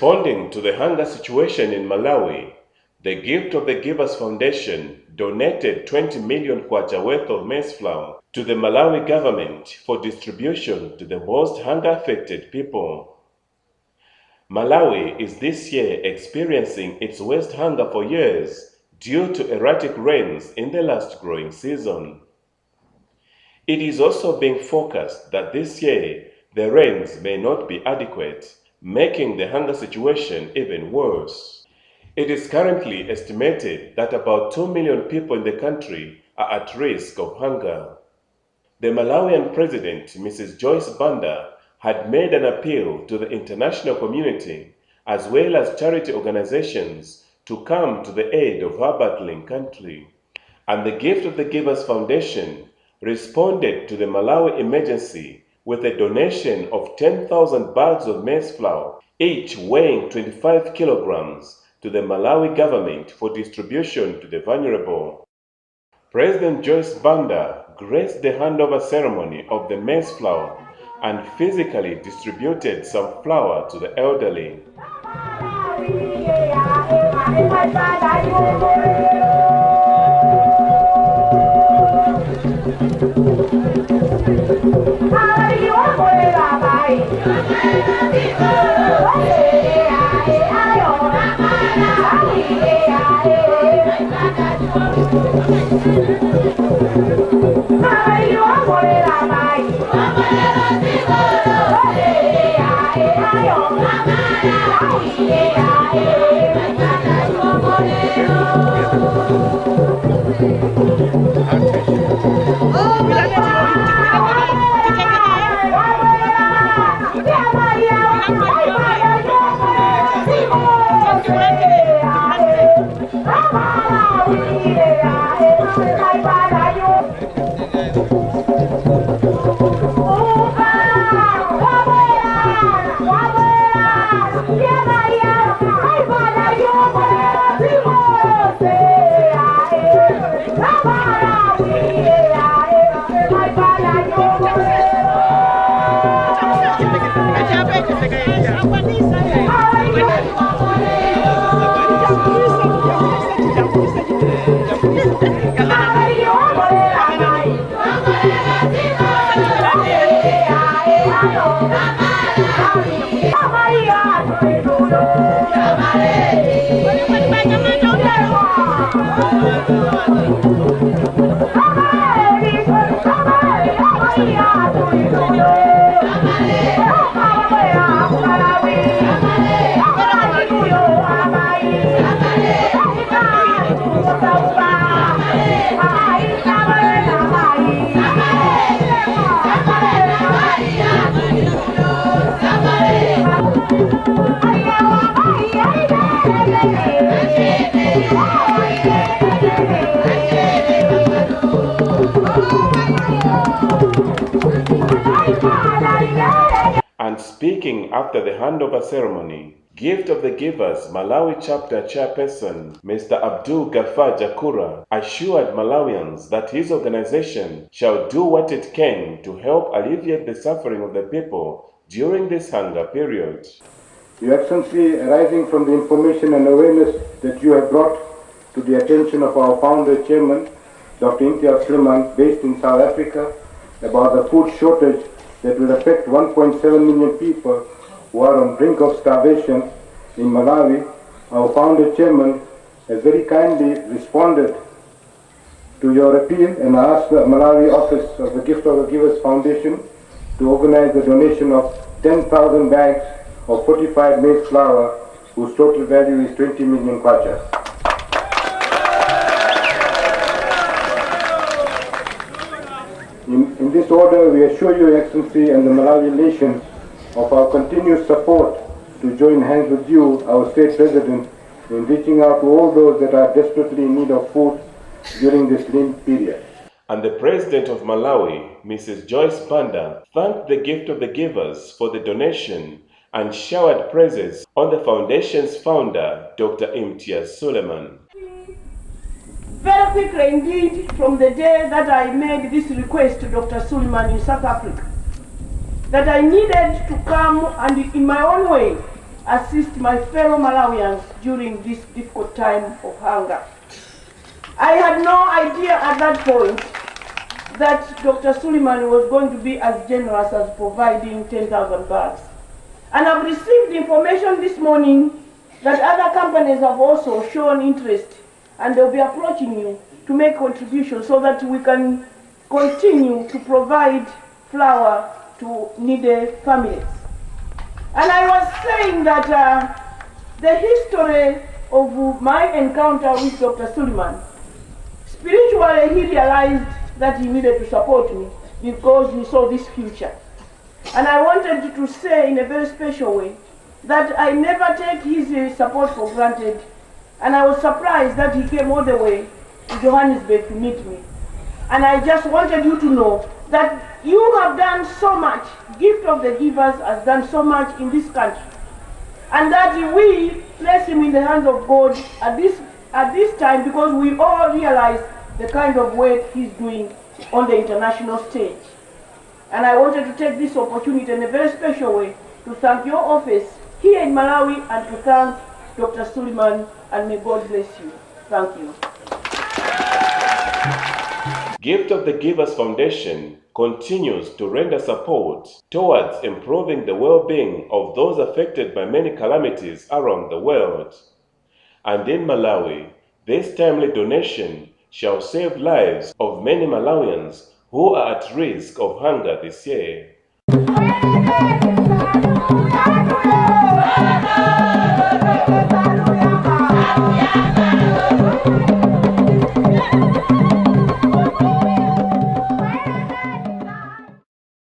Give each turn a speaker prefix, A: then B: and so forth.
A: Responding to the hunger situation in Malawi, the Gift of the Givers Foundation donated 20 million kwacha worth of maize flour to the Malawi government for distribution to the most hunger-affected people. Malawi is this year experiencing its worst hunger for years due to erratic rains in the last growing season. It is also being forecast that this year the rains may not be adequate, making the hunger situation even worse. It is currently estimated that about 2 million people in the country are at risk of hunger. The Malawian President, Mrs. Joyce Banda, had made an appeal to the international community as well as charity organizations to come to the aid of her battling country. And the Gift of the Givers Foundation responded to the Malawi emergency with a donation of 10,000 bags of maize flour, each weighing 25 kilograms, to the Malawi government for distribution to the vulnerable. President Joyce Banda graced the handover ceremony of the maize flour and physically distributed some flour to the elderly. And speaking after the handover ceremony, Gift of the Givers Malawi Chapter Chairperson Mr. Gaffar Jakhura assured Malawians that his organization shall do what it can to help alleviate the suffering of the people during this hunger period.
B: Your Excellency, arising from the information and awareness that you have brought to the attention of our founder chairman, Dr. Imtiaz Suleiman, based in South Africa, about the food shortage that will affect 1.7 million people who are on brink of starvation in Malawi, our founder chairman has very kindly responded to your appeal and asked the Malawi office of the Gift of the Givers Foundation to organize the donation of 10,000 bags of fortified maize flour, whose total value is 20 million kwacha. In this order, we assure Your Excellency and the Malawi nation of our continued support to join hands with you, our State President, in reaching out to all those that are desperately in need of food during this lean period.
A: And the President of Malawi, Mrs. Joyce Banda, thanked the Gift of the Givers for the donation and showered praises on the Foundation's founder, Dr. Imtiaz Suleiman.
C: Very quickly indeed, from the day that I made this request to Dr. Suleiman in South Africa, that I needed to come and in my own way assist my fellow Malawians during this difficult time of hunger. I had no idea at that point that Dr. Suleiman was going to be as generous as providing 10,000 bags. And I've received information this morning that other companies have also shown interest and they'll be approaching you to make contributions so that we can continue to provide flour to needy families. And I was saying that the history of my encounter with Dr. Suleiman, spiritually he realized that he needed to support me because he saw this future. And I wanted to say in a very special way that I never take his support for granted. And I was surprised that he came all the way to Johannesburg to meet me. And I just wanted you to know that you have done so much. Gift of the Givers has done so much in this country. And that we place him in the hands of God at this time because we all realize the kind of work he's doing on the international stage. And I wanted to take this opportunity in a very special way to thank your office here in Malawi and to thank Dr. Suleiman, and may God bless you. Thank you.
A: Gift of the Givers Foundation continues to render support towards improving the well-being of those affected by many calamities around the world. And in Malawi, this timely donation shall save lives of many Malawians who are at risk of hunger this year.